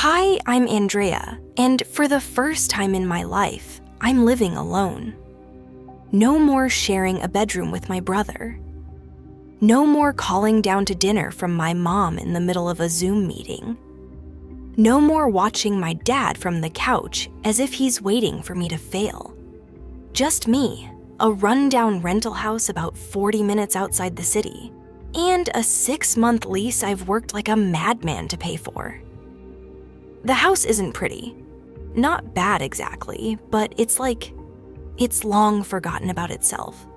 Hi, I'm Andrea, and for the first time in my life, I'm living alone. No more sharing a bedroom with my brother. No more calling down to dinner from my mom in the middle of a Zoom meeting. No more watching my dad from the couch as if he's waiting for me to fail. Just me, a rundown rental house about 40 minutes outside the city, and a 6-month lease I've worked like a madman to pay for. The house isn't pretty. Not bad exactly, but it's long forgotten about itself.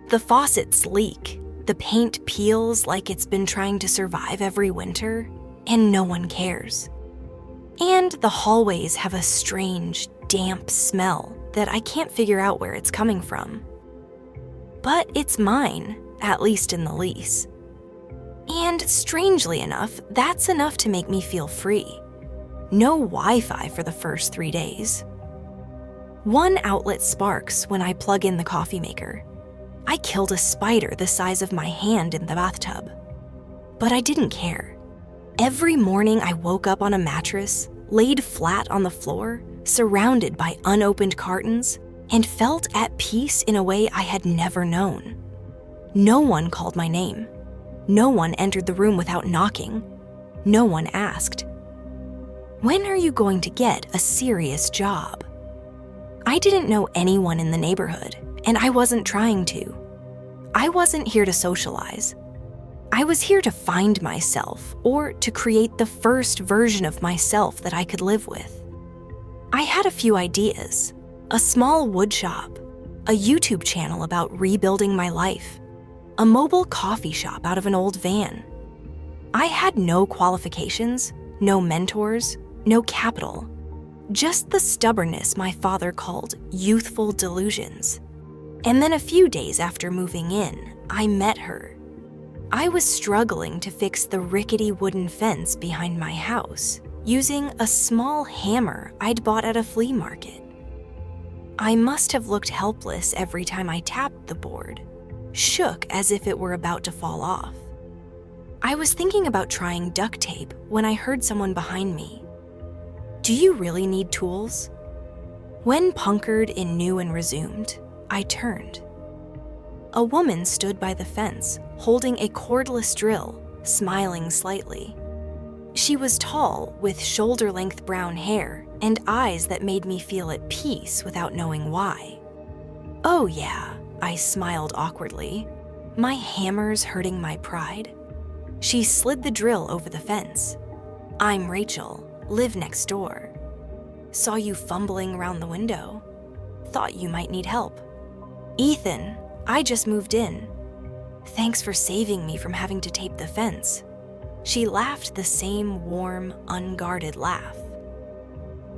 The faucets leak, the paint peels like it's been trying to survive every winter, and no one cares. And the hallways have a strange, damp smell that I can't figure out where it's coming from. But it's mine, at least in the lease. And strangely enough, that's enough to make me feel free. No Wi-Fi for the first 3 days. One outlet sparks when I plug in the coffee maker. I killed a spider the size of my hand in the bathtub. But I didn't care. Every morning I woke up on a mattress, laid flat on the floor, surrounded by unopened cartons, and felt at peace in a way I had never known. No one called my name. No one entered the room without knocking. No one asked, "When are you going to get a serious job?" I didn't know anyone in the neighborhood, and I wasn't trying to. I wasn't here to socialize. I was here to find myself, or to create the first version of myself that I could live with. I had a few ideas: a small wood shop, a YouTube channel about rebuilding my life, a mobile coffee shop out of an old van. I had no qualifications, no mentors, no capital, just the stubbornness my father called youthful delusions. And then a few days after moving in, I met her. I was struggling to fix the rickety wooden fence behind my house using a small hammer I'd bought at a flea market. I must have looked helpless every time I tapped the board, shook as if it were about to fall off. I was thinking about trying duct tape when I heard someone behind me. "Do you really need tools?" When punkered in New and Resumed, I turned. A woman stood by the fence, holding a cordless drill, smiling slightly. She was tall, with shoulder-length brown hair and eyes that made me feel at peace without knowing why. "Oh yeah," I smiled awkwardly, my hammers hurting my pride. She slid the drill over the fence. "I'm Rachel, live next door. Saw you fumbling around the window. Thought you might need help." "Ethan, I just moved in. Thanks for saving me from having to tape the fence." She laughed the same warm, unguarded laugh.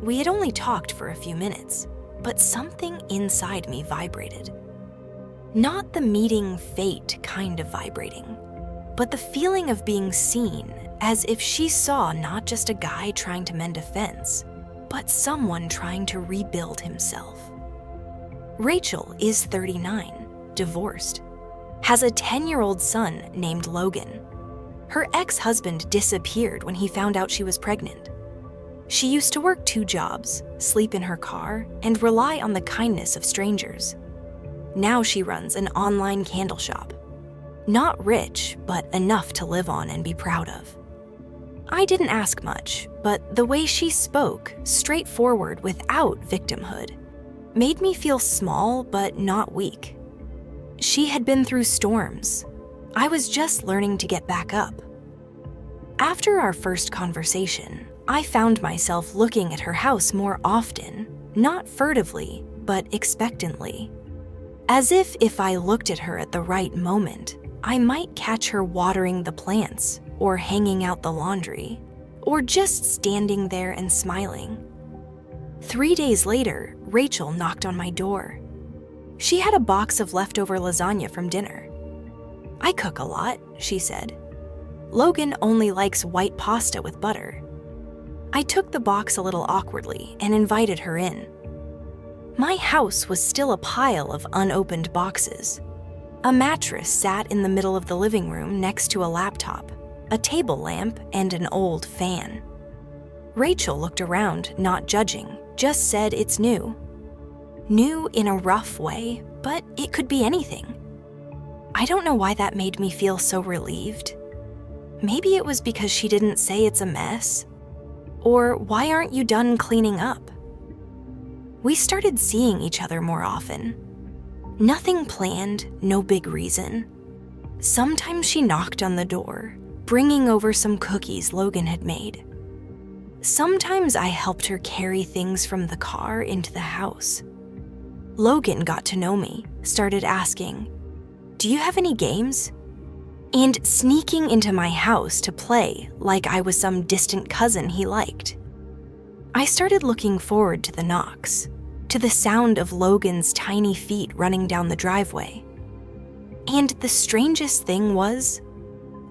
We had only talked for a few minutes, but something inside me vibrated. Not the meeting fate kind of vibrating, but the feeling of being seen, as if she saw not just a guy trying to mend a fence, but someone trying to rebuild himself. Rachel is 39, divorced, has a 10-year-old son named Logan. Her ex-husband disappeared when he found out she was pregnant. She used to work 2 jobs, sleep in her car, and rely on the kindness of strangers. Now she runs an online candle shop. Not rich, but enough to live on and be proud of. I didn't ask much, but the way she spoke, straightforward without victimhood, made me feel small but not weak. She had been through storms. I was just learning to get back up. After our first conversation, I found myself looking at her house more often, not furtively, but expectantly. As if I looked at her at the right moment, I might catch her watering the plants, or hanging out the laundry, or just standing there and smiling. 3 days later, Rachel knocked on my door. She had a box of leftover lasagna from dinner. "I cook a lot," she said. "Logan only likes white pasta with butter." I took the box a little awkwardly and invited her in. My house was still a pile of unopened boxes. A mattress sat in the middle of the living room next to a laptop, a table lamp, and an old fan. Rachel looked around, not judging, just said it's new. New in a rough way, but it could be anything. I don't know why that made me feel so relieved. Maybe it was because she didn't say it's a mess. Or why aren't you done cleaning up? We started seeing each other more often. Nothing planned, no big reason. Sometimes she knocked on the door, bringing over some cookies Logan had made. Sometimes I helped her carry things from the car into the house. Logan got to know me, started asking, "Do you have any games?" And sneaking into my house to play like I was some distant cousin he liked. I started looking forward to the knocks, to the sound of Logan's tiny feet running down the driveway. And the strangest thing was,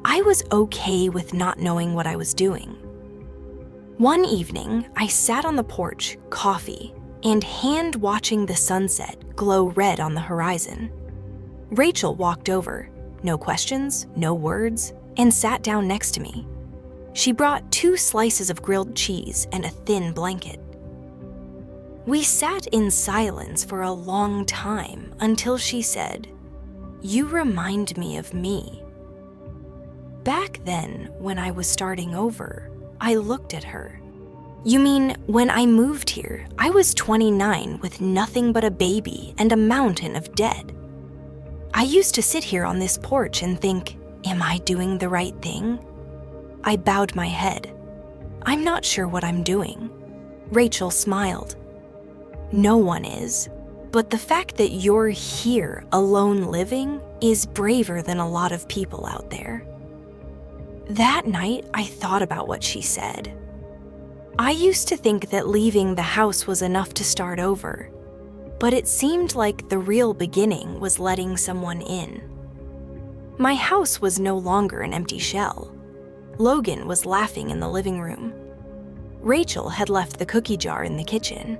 I was okay with not knowing what I was doing. One evening, I sat on the porch, coffee, and hand-watching the sunset glow red on the horizon. Rachel walked over, no questions, no words, and sat down next to me. She brought 2 slices of grilled cheese and a thin blanket. We sat in silence for a long time until she said, "You remind me of me." Back then, when I was starting over, I looked at her. "You mean when I moved here, I was 29 with nothing but a baby and a mountain of debt. I used to sit here on this porch and think, am I doing the right thing?" I bowed my head. "I'm not sure what I'm doing." Rachel smiled. "No one is, but the fact that you're here alone living is braver than a lot of people out there." That night, I thought about what she said. I used to think that leaving the house was enough to start over, but it seemed like the real beginning was letting someone in. My house was no longer an empty shell. Logan was laughing in the living room. Rachel had left the cookie jar in the kitchen.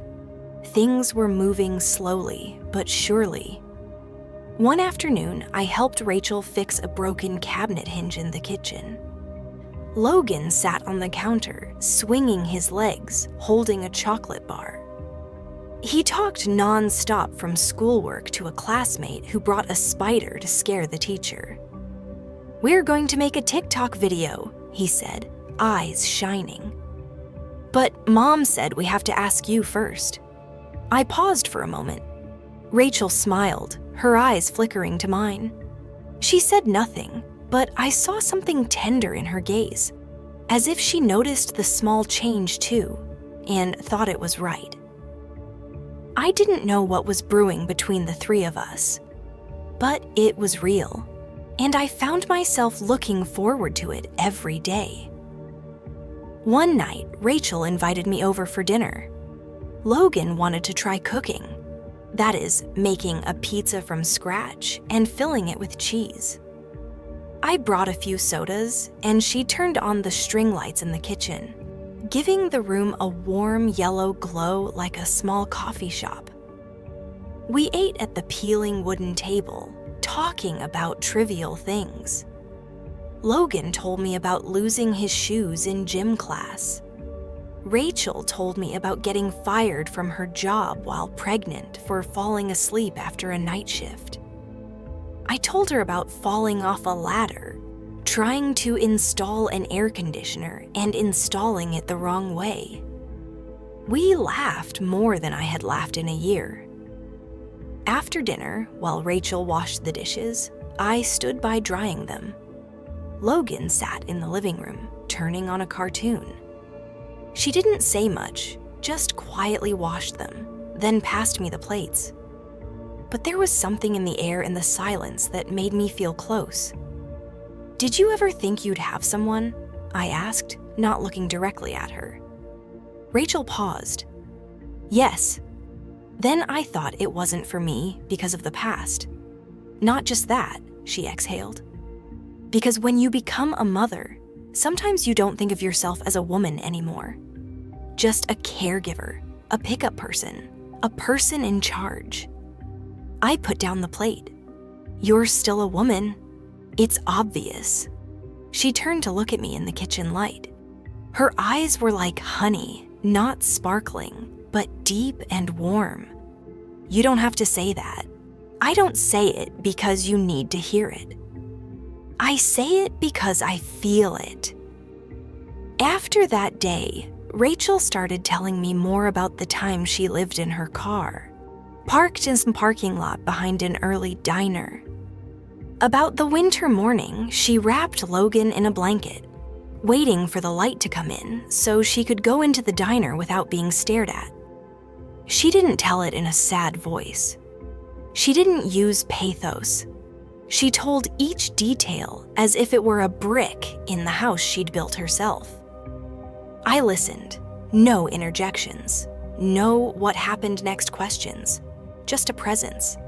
Things were moving slowly but surely. One afternoon, I helped Rachel fix a broken cabinet hinge in the kitchen. Logan sat on the counter, swinging his legs, holding a chocolate bar. He talked non-stop from schoolwork to a classmate who brought a spider to scare the teacher. "We're going to make a TikTok video," he said, eyes shining. "But Mom said we have to ask you first." I paused for a moment. Rachel smiled, her eyes flickering to mine. She said nothing, but I saw something tender in her gaze, as if she noticed the small change too, and thought it was right. I didn't know what was brewing between the 3 of us, but it was real, and I found myself looking forward to it every day. One night, Rachel invited me over for dinner. Logan wanted to try cooking, that is, making a pizza from scratch and filling it with cheese. I brought a few sodas, and she turned on the string lights in the kitchen, giving the room a warm yellow glow like a small coffee shop. We ate at the peeling wooden table, talking about trivial things. Logan told me about losing his shoes in gym class. Rachel told me about getting fired from her job while pregnant for falling asleep after a night shift. I told her about falling off a ladder, trying to install an air conditioner and installing it the wrong way. We laughed more than I had laughed in a year. After dinner, while Rachel washed the dishes, I stood by drying them. Logan sat in the living room, turning on a cartoon. She didn't say much, just quietly washed them, then passed me the plates. But there was something in the air and the silence that made me feel close. "Did you ever think you'd have someone?" I asked, not looking directly at her. Rachel paused. "Yes." Then I thought it wasn't for me because of the past. "Not just that," she exhaled. "Because when you become a mother, sometimes you don't think of yourself as a woman anymore. Just a caregiver, a pickup person, a person in charge." I put down the plate. "You're still a woman. It's obvious." She turned to look at me in the kitchen light. Her eyes were like honey, not sparkling, but deep and warm. You don't have to say that. I don't say it because you need to hear it. I say it because I feel it. After that day, Rachel started telling me more about the time she lived in her car, parked in some parking lot behind an early diner. About the winter morning, she wrapped Logan in a blanket, waiting for the light to come in so she could go into the diner without being stared at. She didn't tell it in a sad voice. She didn't use pathos. She told each detail as if it were a brick in the house she'd built herself. I listened. No interjections. No what happened next questions. Just a presence.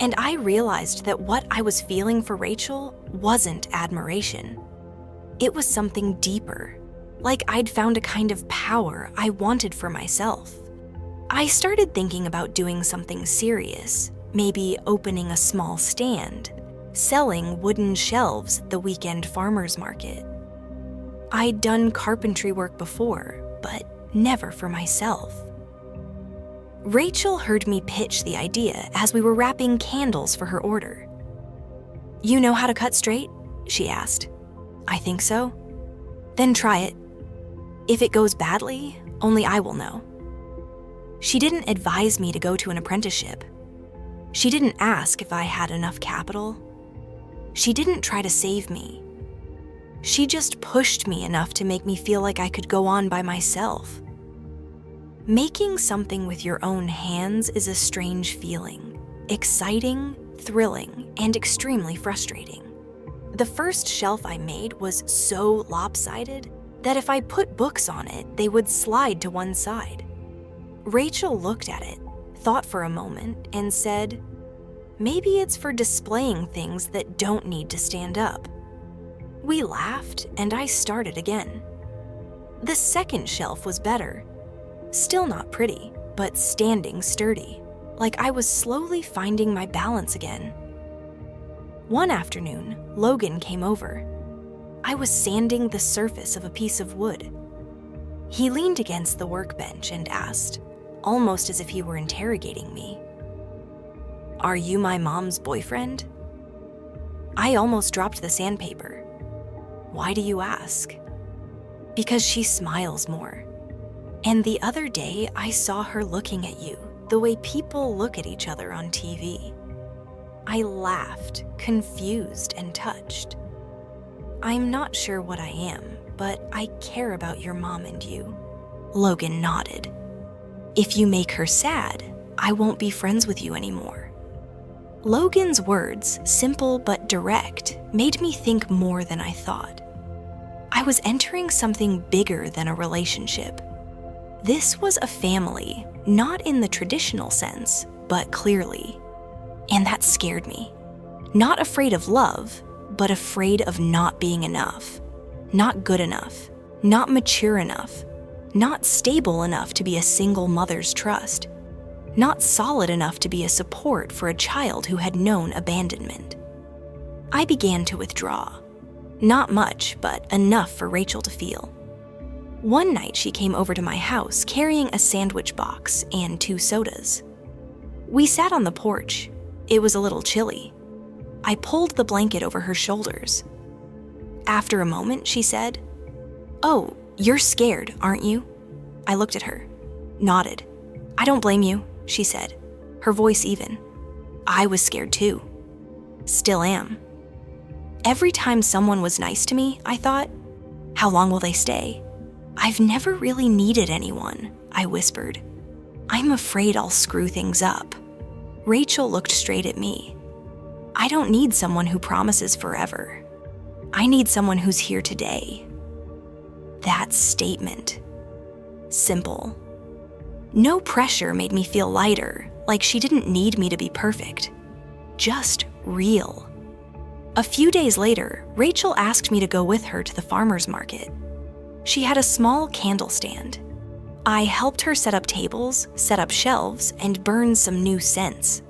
And I realized that what I was feeling for Rachel wasn't admiration. It was something deeper, like I'd found a kind of power I wanted for myself. I started thinking about doing something serious, maybe opening a small stand, selling wooden shelves at the weekend farmer's market. I'd done carpentry work before, but never for myself. Rachel heard me pitch the idea as we were wrapping candles for her order. "You know how to cut straight?" she asked. "I think so." "Then try it. If it goes badly, only I will know." She didn't advise me to go to an apprenticeship. She didn't ask if I had enough capital. She didn't try to save me. She just pushed me enough to make me feel like I could go on by myself. Making something with your own hands is a strange feeling, exciting, thrilling, and extremely frustrating. The first shelf I made was so lopsided that if I put books on it, they would slide to one side. Rachel looked at it, thought for a moment, and said, "Maybe it's for displaying things that don't need to stand up." We laughed, and I started again. The second shelf was better. Still not pretty, but standing sturdy, like I was slowly finding my balance again. One afternoon, Logan came over. I was sanding the surface of a piece of wood. He leaned against the workbench and asked, almost as if he were interrogating me, "Are you my mom's boyfriend?" I almost dropped the sandpaper. "Why do you ask?" "Because she smiles more. And the other day, I saw her looking at you the way people look at each other on TV." I laughed, confused and touched. "I'm not sure what I am, but I care about your mom and you." Logan nodded. "If you make her sad, I won't be friends with you anymore." Logan's words, simple but direct, made me think more than I thought. I was entering something bigger than a relationship. This was a family, not in the traditional sense, but clearly. And that scared me. Not afraid of love, but afraid of not being enough. Not good enough. Not mature enough. Not stable enough to be a single mother's trust. Not solid enough to be a support for a child who had known abandonment. I began to withdraw. Not much, but enough for Rachel to feel. One night she came over to my house carrying a sandwich box and 2 sodas. We sat on the porch. It was a little chilly. I pulled the blanket over her shoulders. After a moment, she said, "Oh, you're scared, aren't you?" I looked at her, nodded. "I don't blame you," she said, her voice even. I was scared too. Still am. Every time someone was nice to me, I thought, how long will they stay? "I've never really needed anyone," I whispered. "I'm afraid I'll screw things up." Rachel looked straight at me. "I don't need someone who promises forever. I need someone who's here today." That statement. Simple. No pressure made me feel lighter, like she didn't need me to be perfect. Just real. A few days later, Rachel asked me to go with her to the farmer's market. She had a small candle stand. I helped her set up tables, set up shelves, and burn some new scents.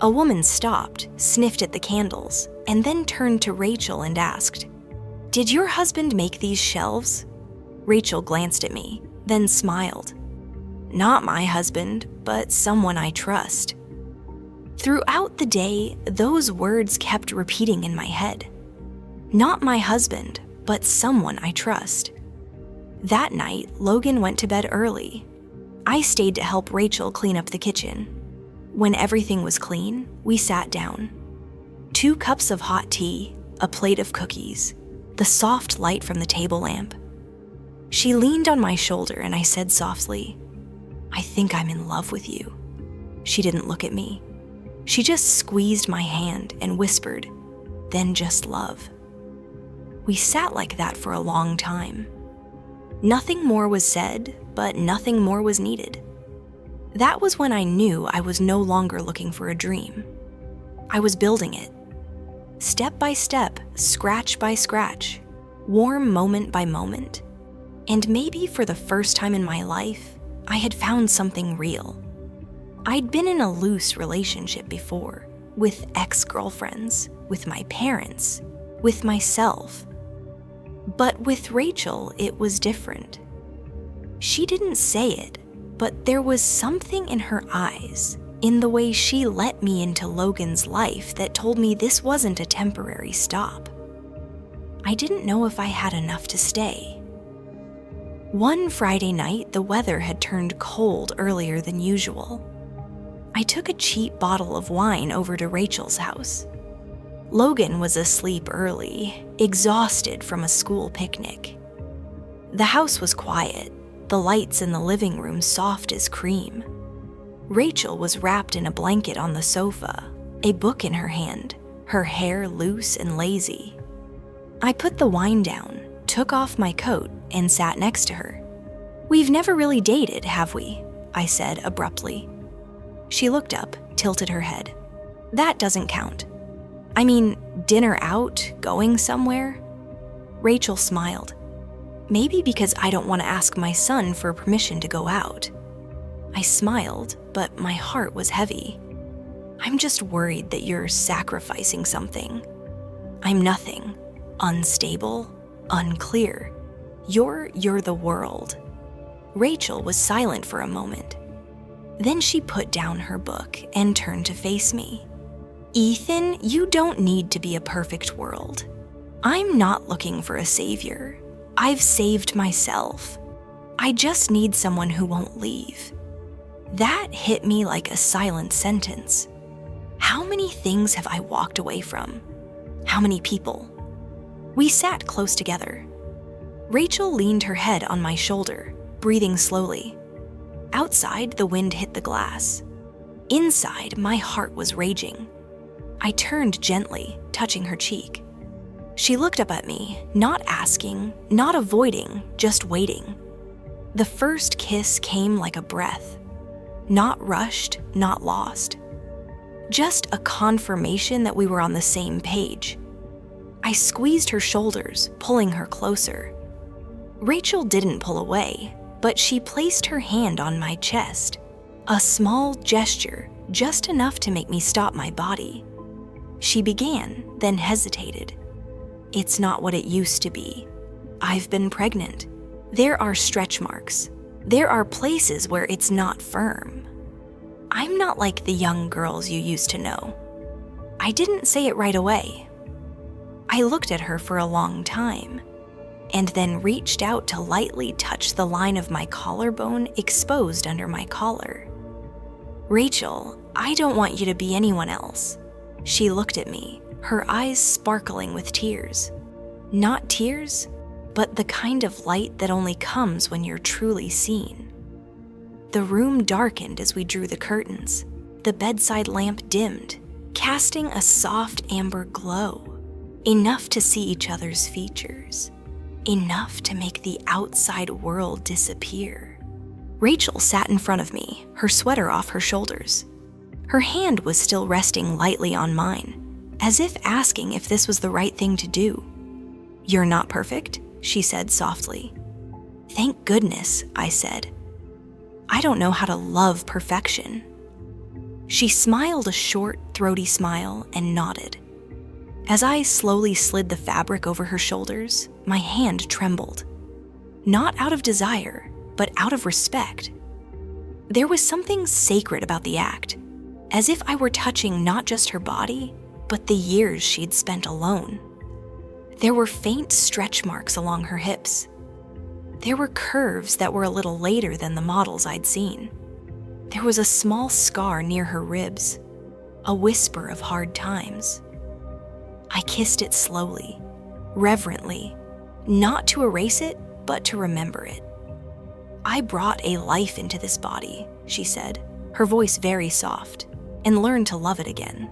A woman stopped, sniffed at the candles, and then turned to Rachel and asked, "Did your husband make these shelves?" Rachel glanced at me, then smiled. Not my husband, but someone I trust. Throughout the day, those words kept repeating in my head. Not my husband, but someone I trust. That night, Logan went to bed early. I stayed to help Rachel clean up the kitchen. When everything was clean, we sat down. 2 cups of hot tea, a plate of cookies, the soft light from the table lamp. She leaned on my shoulder and I said softly, "I think I'm in love with you." She didn't look at me. She just squeezed my hand and whispered, "Then just love." We sat like that for a long time. Nothing more was said, but nothing more was needed. That was when I knew I was no longer looking for a dream. I was building it. Step by step, scratch by scratch, warm moment by moment. And maybe for the first time in my life, I had found something real. I'd been in a loose relationship before, with ex-girlfriends, with my parents, with myself. But with Rachel, it was different. She didn't say it, but there was something in her eyes, in the way she let me into Logan's life that told me this wasn't a temporary stop. I didn't know if I had enough to stay. One Friday night, the weather had turned cold earlier than usual. I took a cheap bottle of wine over to Rachel's house. Logan was asleep early, exhausted from a school picnic. The house was quiet, the lights in the living room soft as cream. Rachel was wrapped in a blanket on the sofa, a book in her hand, her hair loose and lazy. I put the wine down, took off my coat, and sat next to her. "We've never really dated, have we?" I said abruptly. She looked up, tilted her head. "That doesn't count. I mean, dinner out, going somewhere?" Rachel smiled. "Maybe because I don't want to ask my son for permission to go out." I smiled, but my heart was heavy. "I'm just worried that you're sacrificing something." "I'm nothing. Unstable, unclear. You're the world." Rachel was silent for a moment. Then she put down her book and turned to face me. "Ethan, you don't need to be a perfect world. I'm not looking for a savior. I've saved myself. I just need someone who won't leave." That hit me like a silent sentence. How many things have I walked away from? How many people? We sat close together. Rachel leaned her head on my shoulder, breathing slowly. Outside, the wind hit the glass. Inside, my heart was raging. I turned gently, touching her cheek. She looked up at me, not asking, not avoiding, just waiting. The first kiss came like a breath. Not rushed, not lost. Just a confirmation that we were on the same page. I squeezed her shoulders, pulling her closer. Rachel didn't pull away, but she placed her hand on my chest. A small gesture, just enough to make me stop my body. She began, then hesitated. "It's not what it used to be. I've been pregnant. There are stretch marks. There are places where it's not firm. I'm not like the young girls you used to know." I didn't say it right away. I looked at her for a long time, and then reached out to lightly touch the line of my collarbone exposed under my collar. "Rachel, I don't want you to be anyone else." She looked at me, her eyes sparkling with tears. Not tears, but the kind of light that only comes when you're truly seen. The room darkened as we drew the curtains. The bedside lamp dimmed, casting a soft amber glow, enough to see each other's features, enough to make the outside world disappear. Rachel sat in front of me, her sweater off her shoulders. Her hand was still resting lightly on mine, as if asking if this was the right thing to do. "You're not perfect," she said softly. "Thank goodness," I said. "I don't know how to love perfection." She smiled a short, throaty smile and nodded. As I slowly slid the fabric over her shoulders, my hand trembled. Not out of desire, but out of respect. There was something sacred about the act, as if I were touching not just her body, but the years she'd spent alone. There were faint stretch marks along her hips. There were curves that were a little later than the models I'd seen. There was a small scar near her ribs, a whisper of hard times. I kissed it slowly, reverently, not to erase it, but to remember it. I brought a life into this body, she said, her voice very soft, and learned to love it again.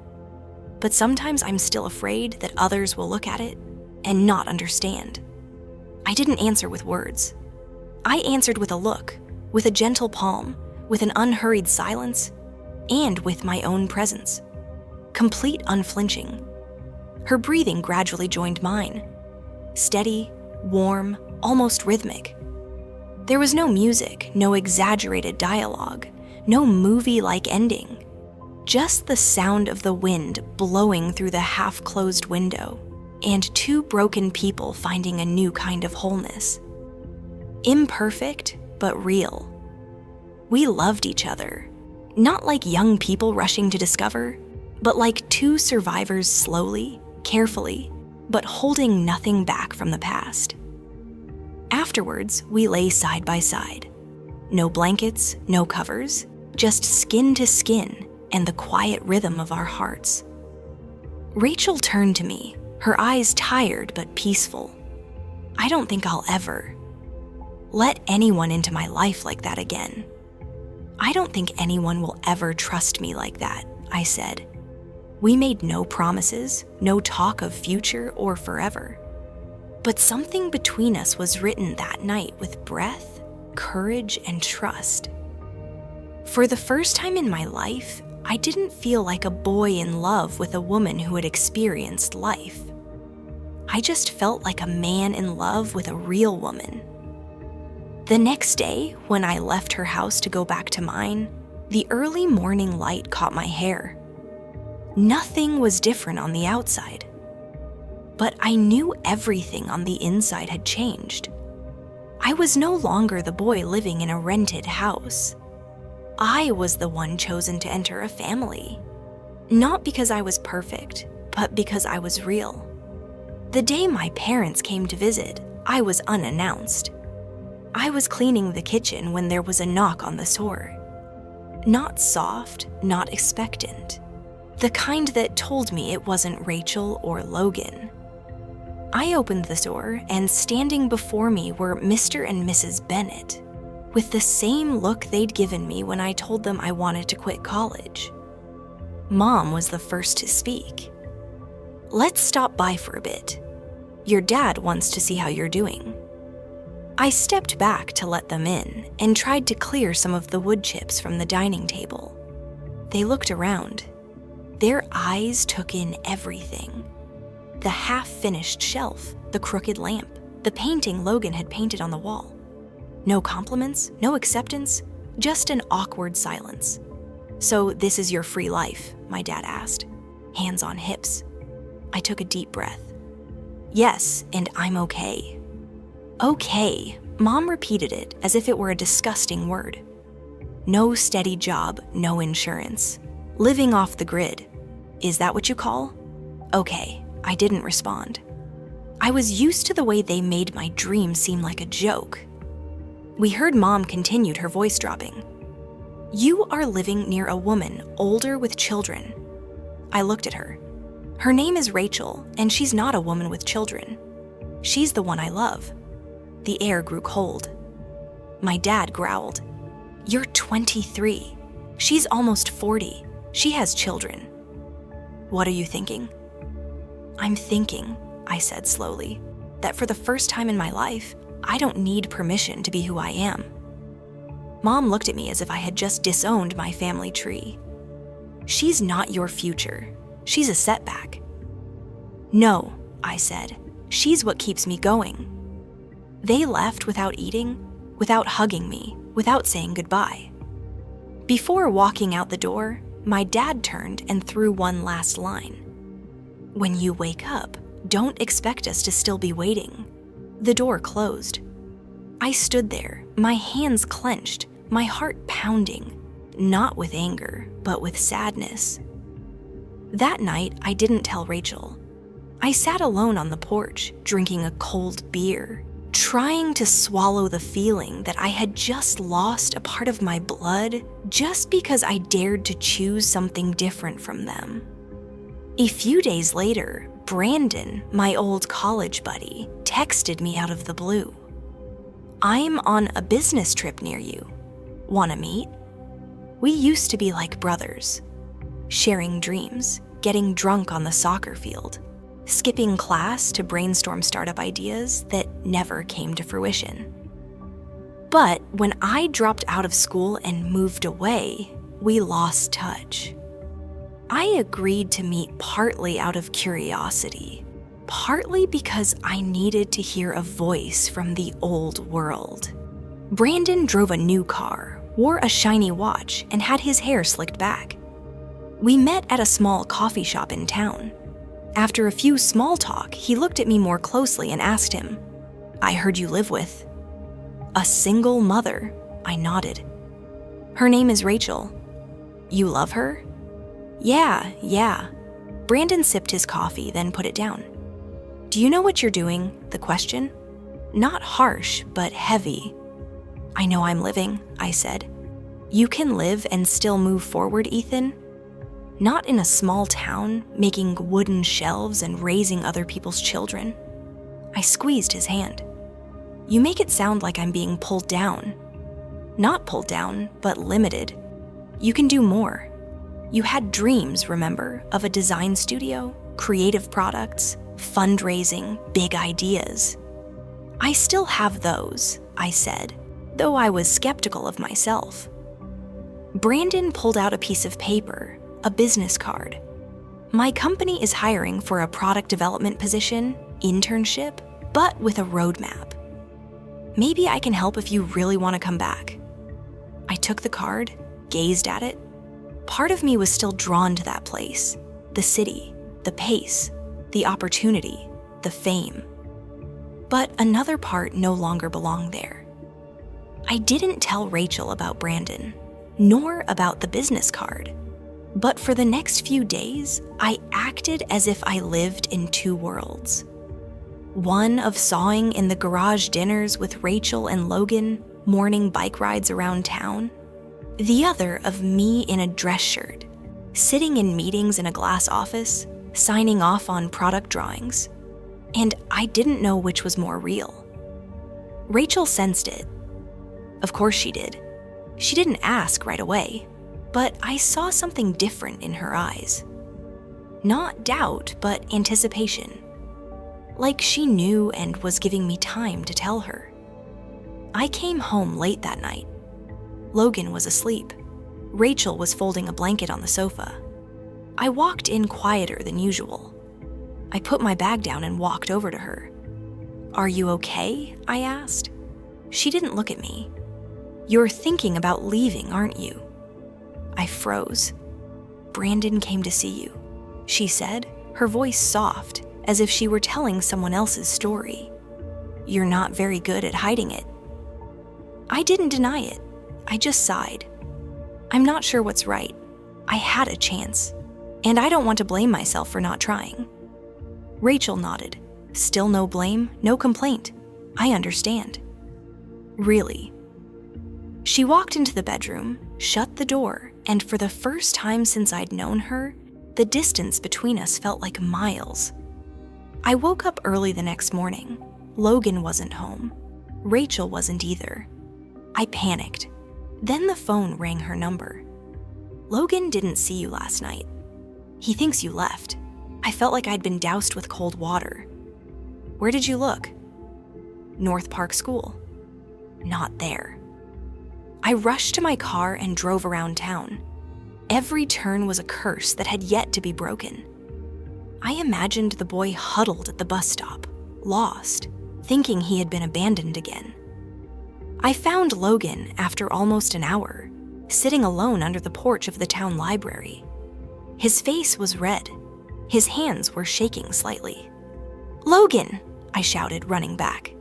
But sometimes I'm still afraid that others will look at it and not understand. I didn't answer with words. I answered with a look, with a gentle palm, with an unhurried silence, and with my own presence. Complete unflinching. Her breathing gradually joined mine. Steady, warm, almost rhythmic. There was no music, no exaggerated dialogue, no movie-like ending. Just the sound of the wind blowing through the half-closed window, and two broken people finding a new kind of wholeness. Imperfect, but real. We loved each other, not like young people rushing to discover, but like two survivors slowly, carefully, but holding nothing back from the past. Afterwards, we lay side by side. No blankets, no covers, just skin to skin and the quiet rhythm of our hearts. Rachel turned to me, her eyes tired but peaceful. I don't think I'll ever let anyone into my life like that again. I don't think anyone will ever trust me like that, I said. We made no promises, no talk of future or forever. But something between us was written that night with breath, courage, and trust. For the first time in my life, I didn't feel like a boy in love with a woman who had experienced life. I just felt like a man in love with a real woman. The next day, when I left her house to go back to mine, the early morning light caught my hair. Nothing was different on the outside. But I knew everything on the inside had changed. I was no longer the boy living in a rented house. I was the one chosen to enter a family. Not because I was perfect, but because I was real. The day my parents came to visit, I was unannounced. I was cleaning the kitchen when there was a knock on the door. Not soft, not expectant. The kind that told me it wasn't Rachel or Logan. I opened the door, and standing before me were Mr. and Mrs. Bennett, with the same look they'd given me when I told them I wanted to quit college. Mom was the first to speak. "Let's stop by for a bit. Your dad wants to see how you're doing." I stepped back to let them in and tried to clear some of the wood chips from the dining table. They looked around. Their eyes took in everything. The half-finished shelf, the crooked lamp, the painting Logan had painted on the wall. No compliments, no acceptance, just an awkward silence. "So this is your free life?" my dad asked, hands on hips. I took a deep breath. "Yes, and I'm okay." "Okay," Mom repeated it as if it were a disgusting word. "No steady job, no insurance. Living off the grid. Is that what you call?" "Okay," I didn't respond. I was used to the way they made my dream seem like a joke. We heard Mom continued, her voice dropping. "You are living near a woman older with children." I looked at her. "Her name is Rachel, and she's not a woman with children. She's the one I love." The air grew cold. My dad growled. "You're 23. She's almost 40. She has children." "What are you thinking?" "I'm thinking," I said slowly, "that for the first time in my life, I don't need permission to be who I am." Mom looked at me as if I had just disowned my family tree. "She's not your future. She's a setback." "No," I said, "she's what keeps me going." They left without eating, without hugging me, without saying goodbye. Before walking out the door, my dad turned and threw one last line. "When you wake up, don't expect us to still be waiting." The door closed. I stood there, my hands clenched, my heart pounding, not with anger, but with sadness. That night, I didn't tell Rachel. I sat alone on the porch, drinking a cold beer, trying to swallow the feeling that I had just lost a part of my blood just because I dared to choose something different from them. A few days later, Brandon, my old college buddy, texted me out of the blue. "I'm on a business trip near you. Wanna meet?" We used to be like brothers, sharing dreams, getting drunk on the soccer field, skipping class to brainstorm startup ideas that never came to fruition. But when I dropped out of school and moved away, we lost touch. I agreed to meet partly out of curiosity, partly because I needed to hear a voice from the old world. Brandon drove a new car, wore a shiny watch, and had his hair slicked back. We met at a small coffee shop in town. After a few small talk, he looked at me more closely and asked him, "I heard you live with a single mother." I nodded. "Her name is Rachel." "You love her?" Yeah. Brandon sipped his coffee, then put it down. "Do you know what you're doing?" The question. Not harsh, but heavy. "I know I'm living," I said. "You can live and still move forward, Ethan. Not in a small town, making wooden shelves and raising other people's children." I squeezed his hand. "You make it sound like I'm being pulled down." "Not pulled down, but limited. You can do more. You had dreams, remember, of a design studio, creative products, fundraising, big ideas." "I still have those," I said, though I was skeptical of myself. Brandon pulled out a piece of paper, a business card. "My company is hiring for a product development position, internship, but with a roadmap. Maybe I can help if you really want to come back." I took the card, gazed at it. Part of me was still drawn to that place, the city, the pace, the opportunity, the fame. But another part no longer belonged there. I didn't tell Rachel about Brandon, nor about the business card. But for the next few days, I acted as if I lived in two worlds. One of sawing in the garage dinners with Rachel and Logan, morning bike rides around town. The other of me in a dress shirt, sitting in meetings in a glass office, signing off on product drawings. And I didn't know which was more real. Rachel sensed it. Of course she did. She didn't ask right away, but I saw something different in her eyes. Not doubt, but anticipation. Like she knew and was giving me time to tell her. I came home late that night. Logan was asleep. Rachel was folding a blanket on the sofa. I walked in quieter than usual. I put my bag down and walked over to her. "Are you okay?" I asked. She didn't look at me. "You're thinking about leaving, aren't you?" I froze. "Brandon came to see you," she said, her voice soft, as if she were telling someone else's story. "You're not very good at hiding it." I didn't deny it. I just sighed. "I'm not sure what's right. I had a chance, and I don't want to blame myself for not trying." Rachel nodded. "Still no blame, no complaint. I understand." "Really?" She walked into the bedroom, shut the door, and for the first time since I'd known her, the distance between us felt like miles. I woke up early the next morning. Logan wasn't home. Rachel wasn't either. I panicked. Then the phone rang her number. "Logan didn't see you last night. He thinks you left." I felt like I'd been doused with cold water. "Where did you look?" "North Park School." Not there. I rushed to my car and drove around town. Every turn was a curse that had yet to be broken. I imagined the boy huddled at the bus stop, lost, thinking he had been abandoned again. I found Logan after almost an hour, sitting alone under the porch of the town library. His face was red. His hands were shaking slightly. "Logan!" I shouted, running back.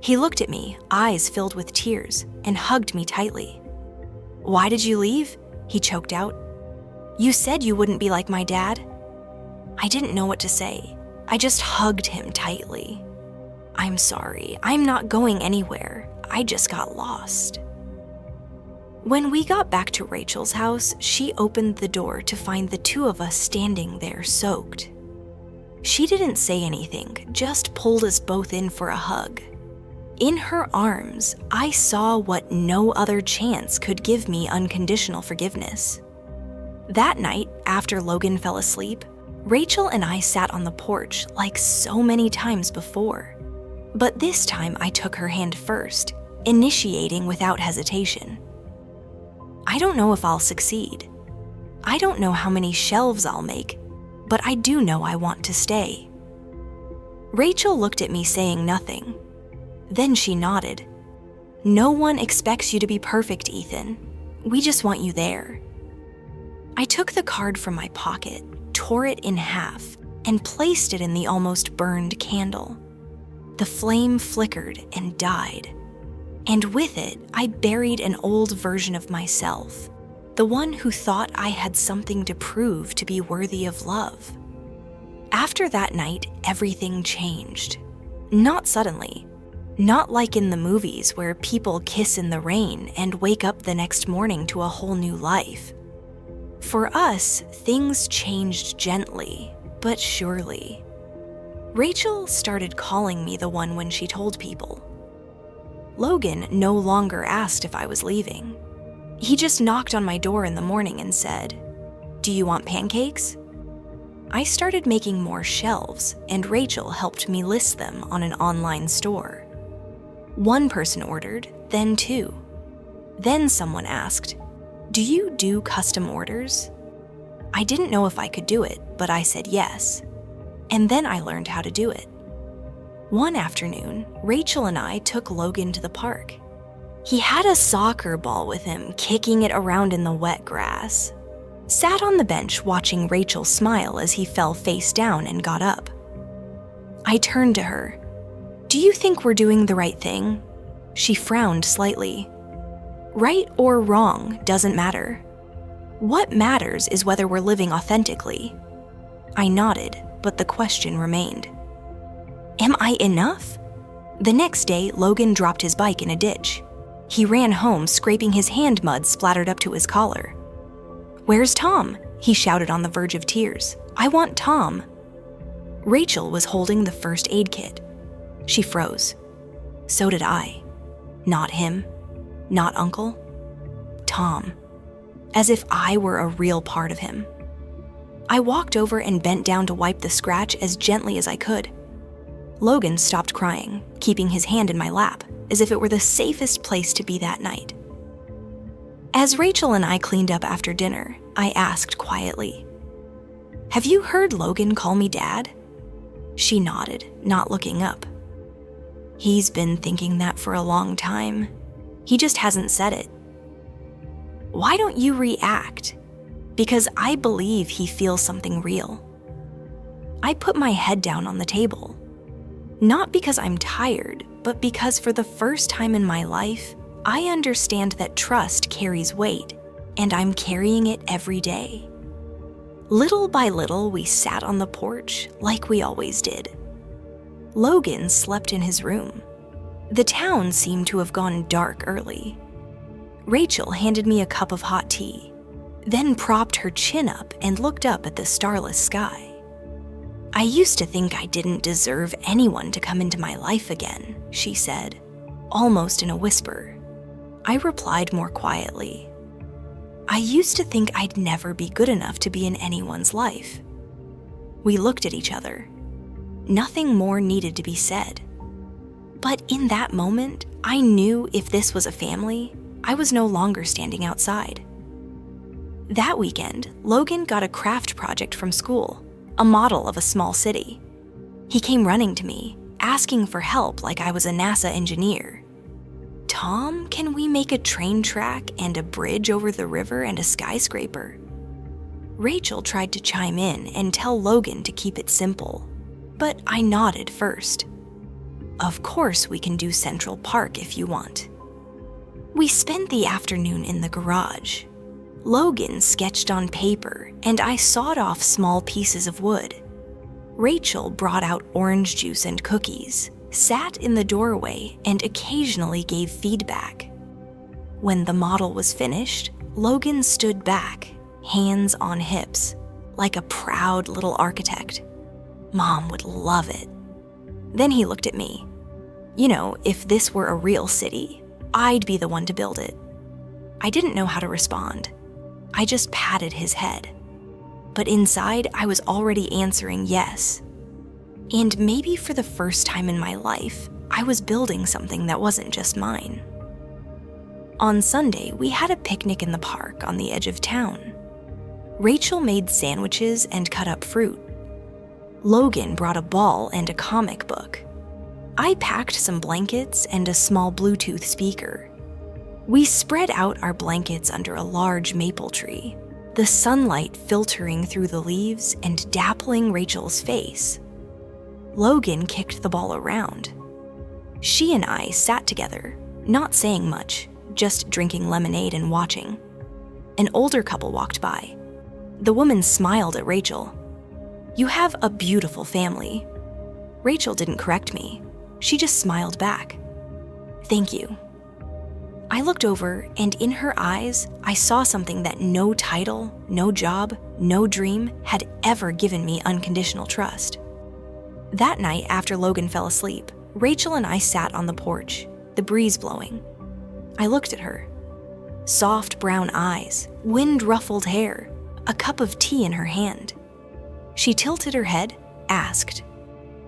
He looked at me, eyes filled with tears, and hugged me tightly. "Why did you leave?" he choked out. "You said you wouldn't be like my dad." I didn't know what to say. I just hugged him tightly. "I'm sorry. I'm not going anywhere. I just got lost." When we got back to Rachel's house, she opened the door to find the two of us standing there soaked. She didn't say anything, just pulled us both in for a hug. In her arms, I saw what no other chance could give me unconditional forgiveness. That night, after Logan fell asleep, Rachel and I sat on the porch like so many times before. But this time I took her hand first, initiating without hesitation. I don't know if I'll succeed. I don't know how many shelves I'll make, but I do know I want to stay. Rachel looked at me saying nothing. Then she nodded. "No one expects you to be perfect, Ethan. We just want you there." I took the card from my pocket, tore it in half, and placed it in the almost burned candle. The flame flickered and died. And with it, I buried an old version of myself, the one who thought I had something to prove to be worthy of love. After that night, everything changed. Not suddenly. Not like in the movies where people kiss in the rain and wake up the next morning to a whole new life. For us, things changed gently, but surely. Rachel started calling me the one when she told people. Logan no longer asked if I was leaving. He just knocked on my door in the morning and said, "Do you want pancakes?" I started making more shelves, and Rachel helped me list them on an online store. One person ordered, then two. Then someone asked, "Do you do custom orders?" I didn't know if I could do it, but I said yes. And then I learned how to do it. One afternoon, Rachel and I took Logan to the park. He had a soccer ball with him, kicking it around in the wet grass. Sat on the bench watching Rachel smile as he fell face down and got up. I turned to her. "Do you think we're doing the right thing?" She frowned slightly. "Right or wrong doesn't matter. What matters is whether we're living authentically." I nodded, but the question remained. Am I enough? The next day, Logan dropped his bike in a ditch. He ran home, scraping his hand mud splattered up to his collar. "Where's Tom?" he shouted on the verge of tears. "I want Tom." Rachel was holding the first aid kit. She froze. So did I. Not him. Not Uncle. Tom. As if I were a real part of him. I walked over and bent down to wipe the scratch as gently as I could. Logan stopped crying, keeping his hand in my lap, as if it were the safest place to be that night. As Rachel and I cleaned up after dinner, I asked quietly, "Have you heard Logan call me Dad?" She nodded, not looking up. "He's been thinking that for a long time. He just hasn't said it." "Why don't you react?" "Because I believe he feels something real." I put my head down on the table. Not because I'm tired, but because for the first time in my life, I understand that trust carries weight, and I'm carrying it every day. Little by little, we sat on the porch like we always did. Logan slept in his room. The town seemed to have gone dark early. Rachel handed me a cup of hot tea, then propped her chin up and looked up at the starless sky. "I used to think I didn't deserve anyone to come into my life again," she said, almost in a whisper. I replied more quietly. "I used to think I'd never be good enough to be in anyone's life." We looked at each other. Nothing more needed to be said. But in that moment, I knew if this was a family, I was no longer standing outside. That weekend, Logan got a craft project from school, a model of a small city. He came running to me, asking for help like I was a NASA engineer. "Tom, can we make a train track and a bridge over the river and a skyscraper?" Rachel tried to chime in and tell Logan to keep it simple, but I nodded first. Of course, we can do Central Park if you want. We spent the afternoon in the garage. Logan sketched on paper, and I sawed off small pieces of wood. Rachel brought out orange juice and cookies, sat in the doorway, and occasionally gave feedback. When the model was finished, Logan stood back, hands on hips, like a proud little architect. Mom would love it. Then he looked at me. You know, if this were a real city, I'd be the one to build it. I didn't know how to respond. I just patted his head. But inside, I was already answering yes. And maybe for the first time in my life, I was building something that wasn't just mine. On Sunday, we had a picnic in the park on the edge of town. Rachel made sandwiches and cut up fruit. Logan brought a ball and a comic book. I packed some blankets and a small Bluetooth speaker. We spread out our blankets under a large maple tree, the sunlight filtering through the leaves and dappling Rachel's face. Logan kicked the ball around. She and I sat together, not saying much, just drinking lemonade and watching. An older couple walked by. The woman smiled at Rachel. "You have a beautiful family." Rachel didn't correct me. She just smiled back. "Thank you." I looked over, and in her eyes, I saw something that no title, no job, no dream had ever given me unconditional trust. That night, after Logan fell asleep, Rachel and I sat on the porch, the breeze blowing. I looked at her. Soft brown eyes, wind-ruffled hair, a cup of tea in her hand. She tilted her head, asked,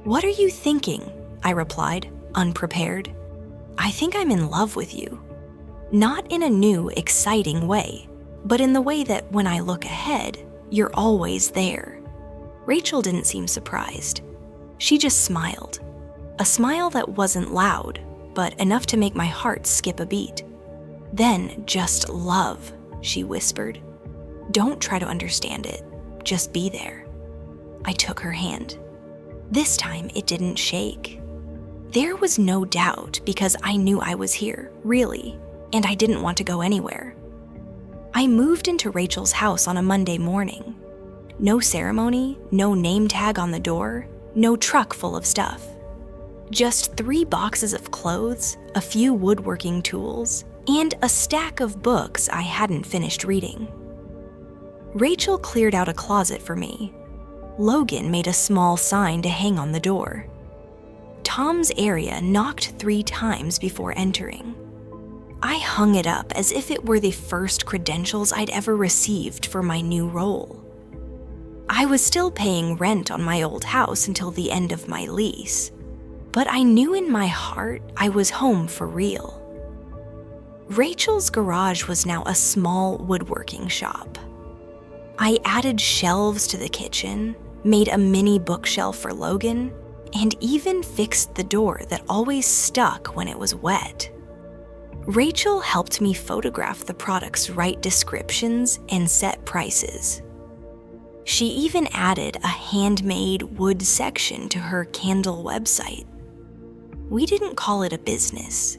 "What are you thinking?" I replied, unprepared. "I think I'm in love with you." Not in a new, exciting way, but in the way that when I look ahead, you're always there. Rachel didn't seem surprised. She just smiled. A smile that wasn't loud, but enough to make my heart skip a beat. "Then just love," she whispered. "Don't try to understand it. Just be there." I took her hand. This time it didn't shake. There was no doubt because I knew I was here, really, and I didn't want to go anywhere. I moved into Rachel's house on a Monday morning. No ceremony, no name tag on the door, no truck full of stuff. Just 3 boxes of clothes, a few woodworking tools, and a stack of books I hadn't finished reading. Rachel cleared out a closet for me. Logan made a small sign to hang on the door. Tom's area knocked 3 times before entering. I hung it up as if it were the first credentials I'd ever received for my new role. I was still paying rent on my old house until the end of my lease, but I knew in my heart I was home for real. Rachel's garage was now a small woodworking shop. I added shelves to the kitchen, made a mini bookshelf for Logan, and even fixed the door that always stuck when it was wet. Rachel helped me photograph the products, write descriptions, and set prices. She even added a handmade wood section to her candle website. We didn't call it a business,